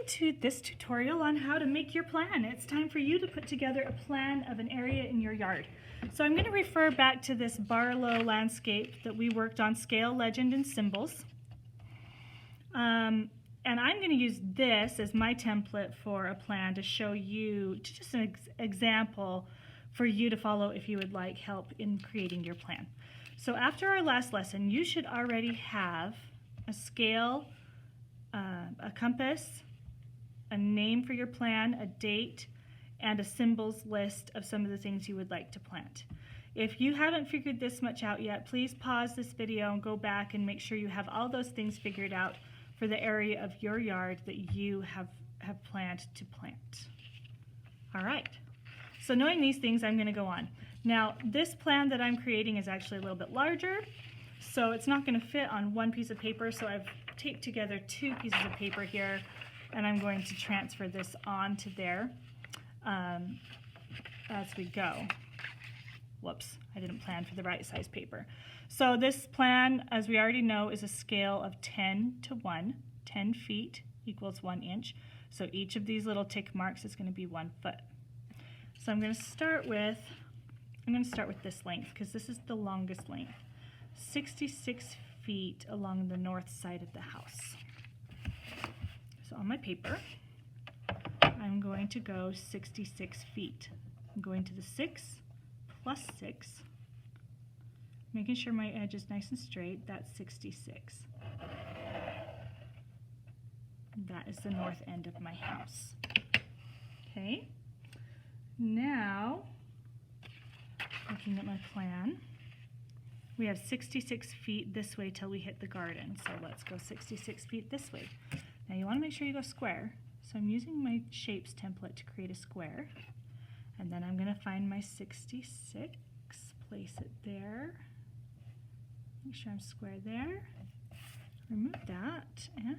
to this tutorial on how to make your plan. It's time for you to put together a plan of an area in your yard. So I'm going to refer back to this Barlow landscape that we worked on, Scale, Legend, and Symbols. And I'm going to use this as my template for a plan to show you just an example for you to follow if you would like help in creating your plan. So after our last lesson, you should already have a scale, a compass, a name for your plan, a date, and a symbols list of some of the things you would like to plant. If you haven't figured this much out yet, please pause this video and go back and make sure you have all those things figured out for the area of your yard that you have planned to plant. All right, so knowing these things, I'm going to go on. Now, this plan that I'm creating is actually a little bit larger, so it's not going to fit on one piece of paper, so I've taped together two pieces of paper here, and I'm going to transfer this onto there as we go. Whoops, I didn't plan for the right size paper. So this plan, as we already know, is a scale of 10 to 1. 10 feet equals 1 inch. So each of these little tick marks is going to be 1 foot. So I'm going to start with this length because this is the longest length. 66 feet along the north side of the house. So on my paper, I'm going to go 66 feet. I'm going to the 6 plus 6, making sure my edge is nice and straight. That's 66. That is the north end of my house. Okay, now looking at my plan, we have 66 feet this way till we hit the garden, so let's go 66 feet this way. Now you want to make sure you go square, so I'm using my shapes template to create a square, and then I'm going to find my 66, place it there, make sure I'm square there, remove that, and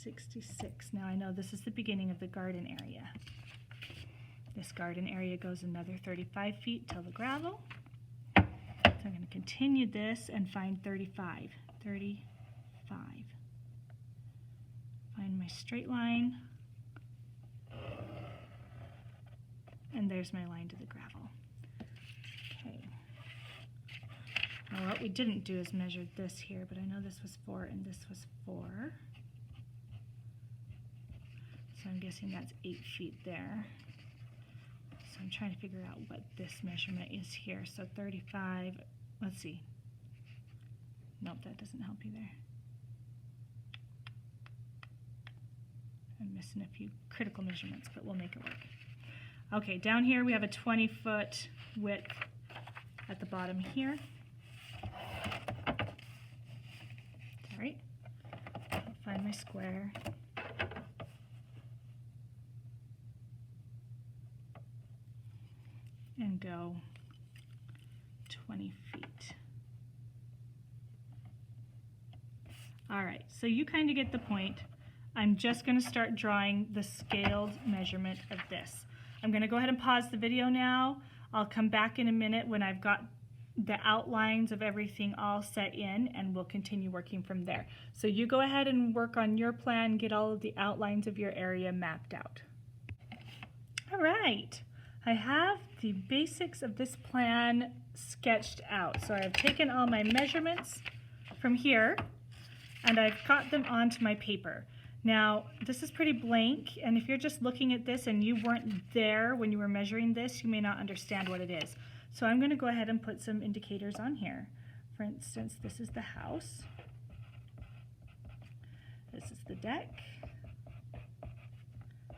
66. Now I know this is the beginning of the garden area. This garden area goes another 35 feet till the gravel. So I'm going to continue this and find 35. 35. Find my straight line. And there's my line to the gravel. Okay. Now what we didn't do is measure this here, but I know this was 4 and this was 4. So I'm guessing that's 8 feet there. So I'm trying to figure out what this measurement is here. So 35, let's see. Nope, that doesn't help either. I'm missing a few critical measurements, but we'll make it work. Okay, down here we have a 20-foot width at the bottom here. All right, I'll find my square. And go 20 feet. All right, so you kind of get the point. I'm just going to start drawing the scaled measurement of this. I'm going to go ahead and pause the video now. I'll come back in a minute when I've got the outlines of everything all set in, and we'll continue working from there. So you go ahead and work on your plan, get all of the outlines of your area mapped out. All right. I have the basics of this plan sketched out. So I've taken all my measurements from here and I've got them onto my paper. Now, this is pretty blank, and if you're just looking at this and you weren't there when you were measuring this, you may not understand what it is. So I'm going to go ahead and put some indicators on here. For instance, this is the house. This is the deck,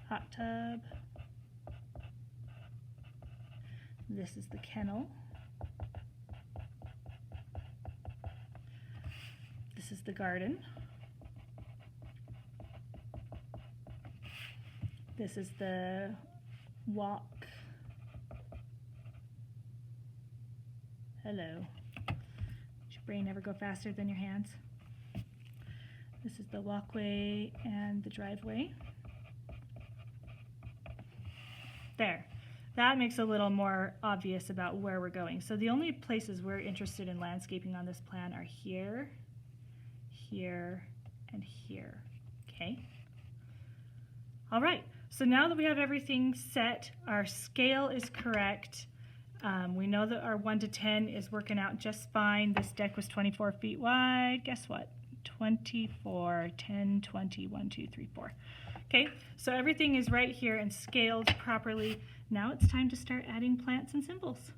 hot tub. This is the kennel. This is the garden. This is the walk. Hello. Does your brain ever go faster than your hands? This is the walkway and the driveway. There. That makes it a little more obvious about where we're going. So the only places we're interested in landscaping on this plan are here, here, and here. Okay. All right, so now that we have everything set, our scale is correct. We know that our 1 to 10 is working out just fine. This deck was 24 feet wide. Guess what? 24, 10, 20, 1, 2, 3, 4. Okay, so everything is right here and scaled properly. Now it's time to start adding plants and symbols.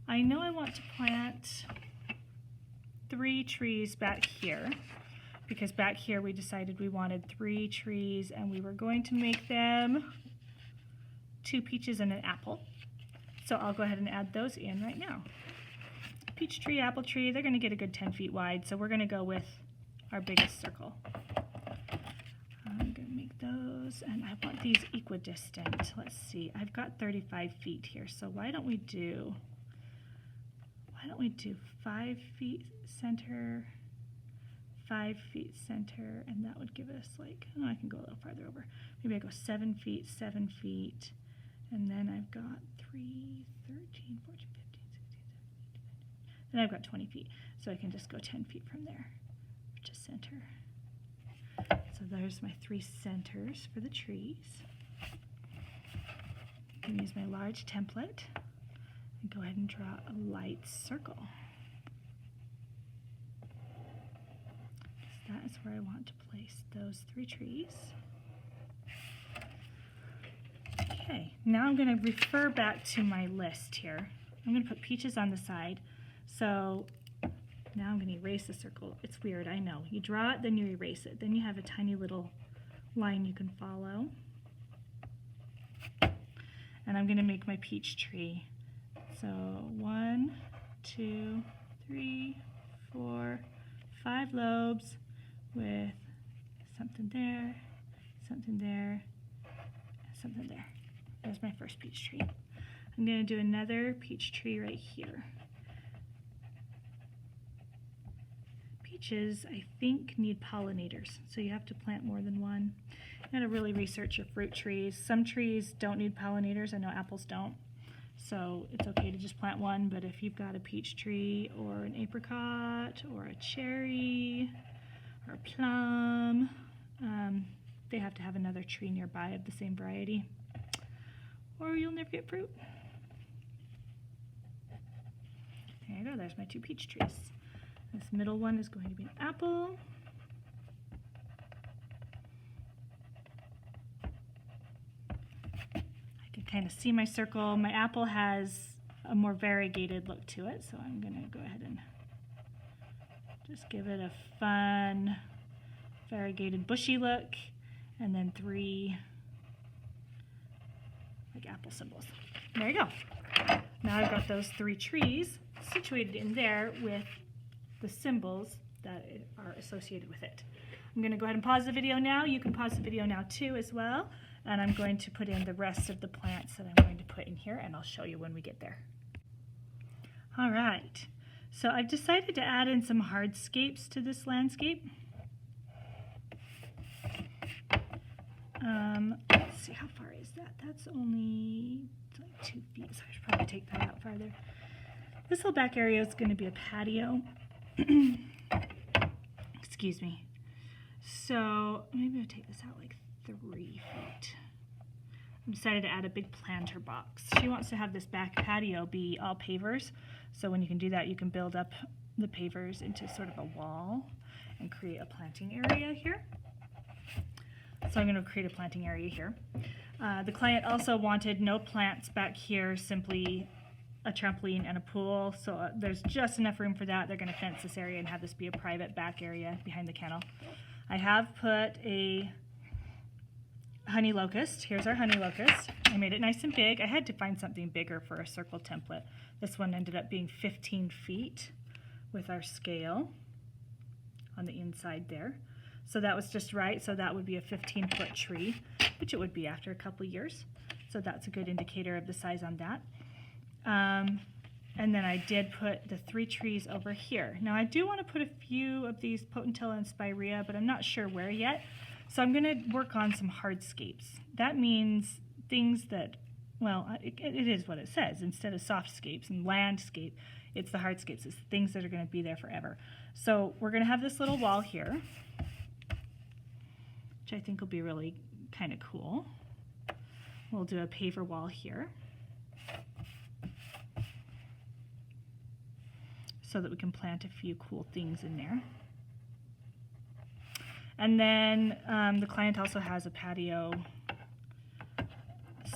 I know I want to plant 3 trees back here, because back here we decided we wanted 3 trees and we were going to make them 2 peaches and an apple. So I'll go ahead and add those in right now. Peach tree, apple tree, they're going to get a good 10 feet wide, so we're going to go with our biggest circle. I'm going to make those, and I want these equidistant. Let's see, I've got 35 feet here, so why don't we do 5 feet center, 5 feet center, and that would give us like, oh, I can go a little farther over. Maybe I go 7 feet, 7 feet, and then I've got 3, 13, 14, 15, 16, 17, 18, 19. Then I've got 20 feet, so I can just go 10 feet from there to center. So there's my 3 centers for the trees. I can use my large template and go ahead and draw a light circle. So that is where I want to place those 3 trees. Okay, now I'm going to refer back to my list here. I'm going to put peaches on the side. So now I'm going to erase the circle. It's weird, I know. You draw it, then you erase it. Then you have a tiny little line you can follow. And I'm going to make my peach tree. So 1, 2, 3, 4, 5 lobes with something there, something there, and something there. There's my first peach tree. I'm going to do another peach tree right here. Peaches, I think, need pollinators, so you have to plant more than one. You got to really research your fruit trees. Some trees don't need pollinators. I know apples don't. So it's okay to just plant one, but if you've got a peach tree or an apricot or a cherry or a plum, they have to have another tree nearby of the same variety, or you'll never get fruit. There you go, there's my 2 peach trees. This middle one is going to be an apple. I can kind of see my circle. My apple has a more variegated look to it, so I'm going to go ahead and just give it a fun, variegated, bushy look, and then 3 like apple symbols. There you go. Now I've got those 3 trees situated in there with the symbols that are associated with it. I'm going to go ahead and pause the video now. You can pause the video now too as well. And I'm going to put in the rest of the plants that I'm going to put in here, and I'll show you when we get there. All right, so I've decided to add in some hardscapes to this landscape. Let's see, how far is that? That's only like 2 feet, so I should probably take that out farther. This whole back area is going to be a patio. Excuse me. So maybe I'll take this out like 3 feet. I decided to add a big planter box. She wants to have this back patio be all pavers. So when you can do that, you can build up the pavers into sort of a wall and create a planting area here. So I'm going to create a planting area here. The client also wanted no plants back here, simply a trampoline and a pool, so there's just enough room for that. They're going to fence this area and have this be a private back area behind the kennel. I have put a honey locust. Here's our honey locust. I made it nice and big. I had to find something bigger for a circle template. This one ended up being 15 feet with our scale on the inside there. So that was just right. So that would be a 15-foot tree, which it would be after a couple years. So that's a good indicator of the size on that. And then I did put the 3 trees over here. Now I do want to put a few of these Potentilla and Spirea, but I'm not sure where yet. So I'm going to work on some hardscapes. That means things that, well, it is what it says. Instead of softscapes and landscape, it's the hardscapes. It's things that are going to be there forever. So we're going to have this little wall here. which I think will be really kind of cool. We'll do a paver wall here so that we can plant a few cool things in there. And then the client also has a patio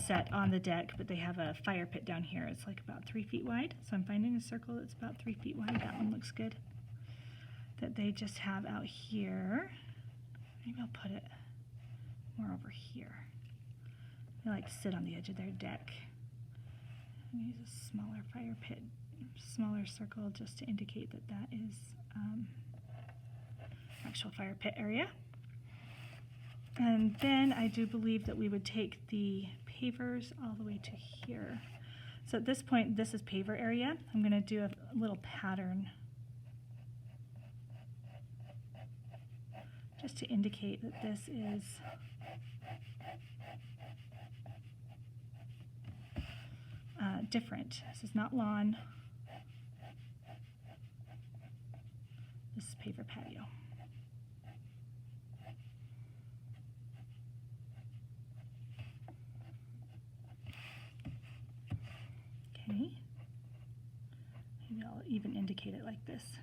set on the deck, but they have a fire pit down here. It's like about 3 feet wide, so I'm finding a circle that's about 3 feet wide. That one looks good. That they just have out here. Maybe I'll put it more over here. They like to sit on the edge of their deck. I'm going to use a smaller fire pit, smaller circle, just to indicate that that is actual fire pit area. And then I do believe that we would take the pavers all the way to here. So at this point, this is paver area. I'm going to do a little pattern just to indicate that this is different. This is not lawn. This is paver patio. Okay. Maybe I'll even indicate it like this.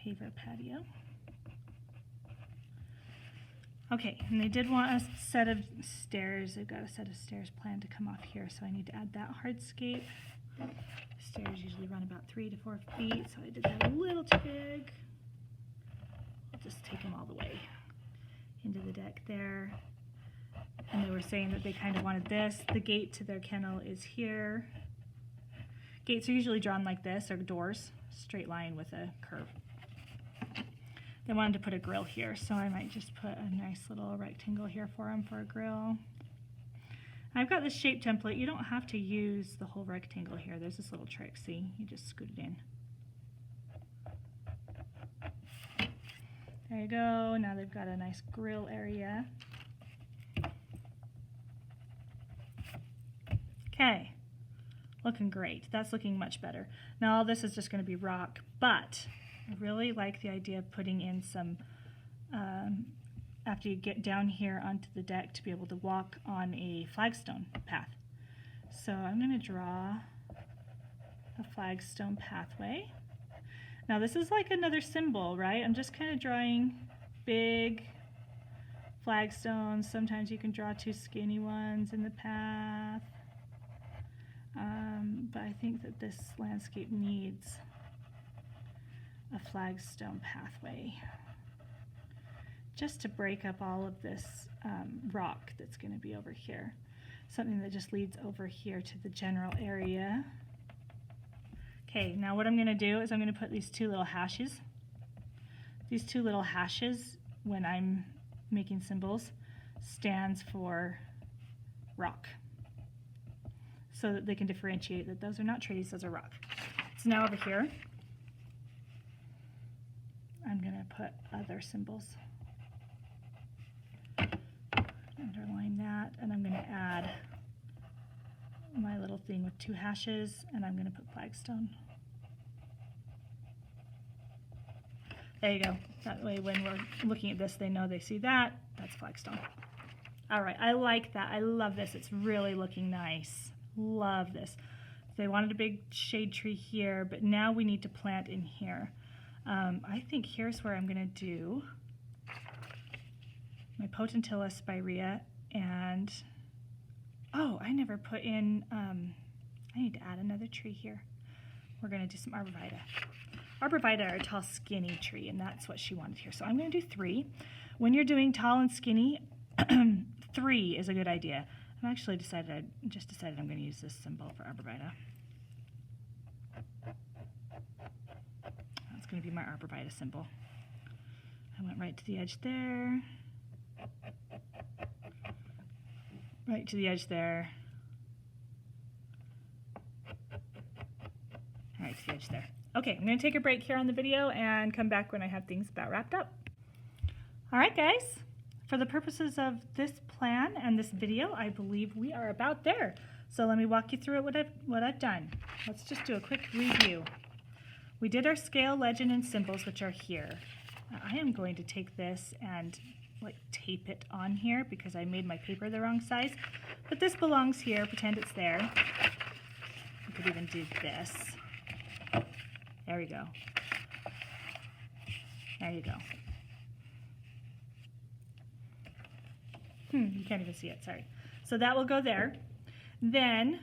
Paver patio. Okay, and they did want a set of stairs. They've got a set of stairs planned to come off here, so I need to add that hardscape. Stairs usually run about 3 to 4 feet, so I did that a little too big. I'll just take them all the way into the deck there. And they were saying that they kind of wanted this. The gate to their kennel is here. Gates are usually drawn like this, or doors, straight line with a curve. They wanted to put a grill here, so I might just put a nice little rectangle here for them for a grill. I've got this shape template. You don't have to use the whole rectangle here. There's this little trick, see? You just scoot it in. There you go. Now they've got a nice grill area. Okay, looking great. That's looking much better. Now all this is just going to be rock, but I really like the idea of putting in some, after you get down here onto the deck, to be able to walk on a flagstone path. So I'm going to draw a flagstone pathway. Now this is like another symbol, right? I'm just kind of drawing big flagstones. Sometimes you can draw 2 skinny ones in the path. But I think that this landscape needs a flagstone pathway just to break up all of this rock that's going to be over here. Something that just leads over here to the general area. Okay, now what I'm going to do is I'm going to put these 2 little hashes. These 2 little hashes, when I'm making symbols, stands for rock, so that they can differentiate that those are not trees, those are rock. So now over here, I'm going to put other symbols. Underline that, and I'm going to add my little thing with 2 hashes, and I'm going to put flagstone. There you go. That way when we're looking at this, they know they see that. That's flagstone. All right, I like that. I love this. It's really looking nice. Love this. They wanted a big shade tree here, but now we need to plant in here. I think here's where I'm going to do my Potentilla spirea, and oh, I never put in, I need to add another tree here. We're going to do some arborvitae. Arborvitae are a tall, skinny tree, and that's what she wanted here. So I'm going to do 3. When you're doing tall and skinny, 3 is a good idea. I've actually decided, I'm going to use this symbol for arborvitae. That's going to be my arborvitae symbol. I went right to the edge there. Right to the edge there. Right to the edge there. Okay, I'm going to take a break here on the video and come back when I have things about wrapped up. All right, guys. For the purposes of this plan and this video, I believe we are about there. So let me walk you through what I've done. Let's just do a quick review. We did our scale, legend, and symbols, which are here. I am going to take this and like tape it on here because I made my paper the wrong size. But this belongs here, pretend it's there. You could even do this. There we go. There you go. You can't even see it, sorry. So that will go there. Then,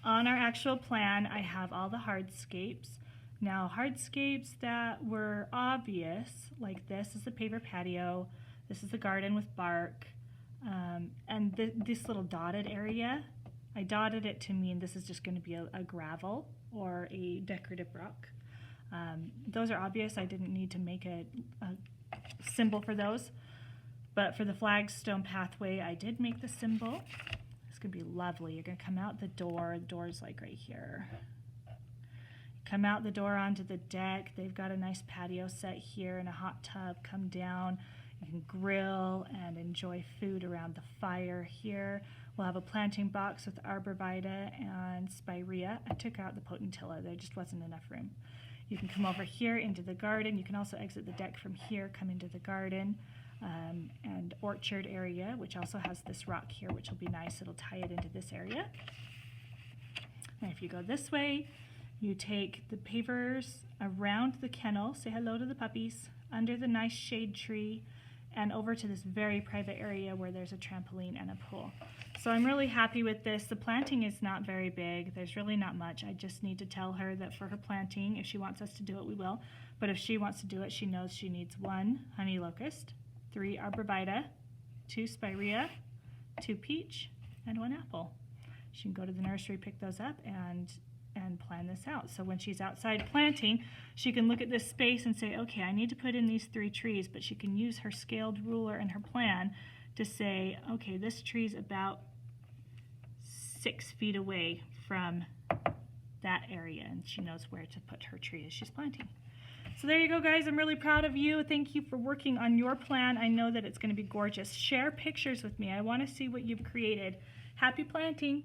on our actual plan, I have all the hardscapes. Now, hardscapes that were obvious, like this is the paver patio, this is the garden with bark, and this little dotted area, I dotted it to mean this is just going to be a gravel or a decorative rock. Those are obvious. I didn't need to make a symbol for those. But for the flagstone pathway, I did make the symbol. It's going to be lovely. You're going to come out the door. The door's like right here. Come out the door onto the deck. They've got a nice patio set here and a hot tub. Come down. You can grill and enjoy food around the fire here. We'll have a planting box with arborvitae and spirea. I took out the potentilla. There just wasn't enough room. You can come over here into the garden. You can also exit the deck from here, come into the garden. And orchard area, which also has this rock here, which will be nice. It'll tie it into this area. And if you go this way, you take the pavers around the kennel, say hello to the puppies, under the nice shade tree, and over to this very private area where there's a trampoline and a pool. So I'm really happy with this. The planting is not very big. There's really not much. I just need to tell her that for her planting, if she wants us to do it, we will. But if she wants to do it, she knows she needs 1 honey locust, 3 arborvitae, 2 spirea, 2 peach, and 1 apple. She can go to the nursery, pick those up, and plan this out. So when she's outside planting, she can look at this space and say, okay, I need to put in these 3 trees, but she can use her scaled ruler and her plan to say, okay, this tree's about 6 feet away from that area, and she knows where to put her tree as she's planting. So there you go, guys. I'm really proud of you. Thank you for working on your plan. I know that it's going to be gorgeous. Share pictures with me. I want to see what you've created. Happy planting.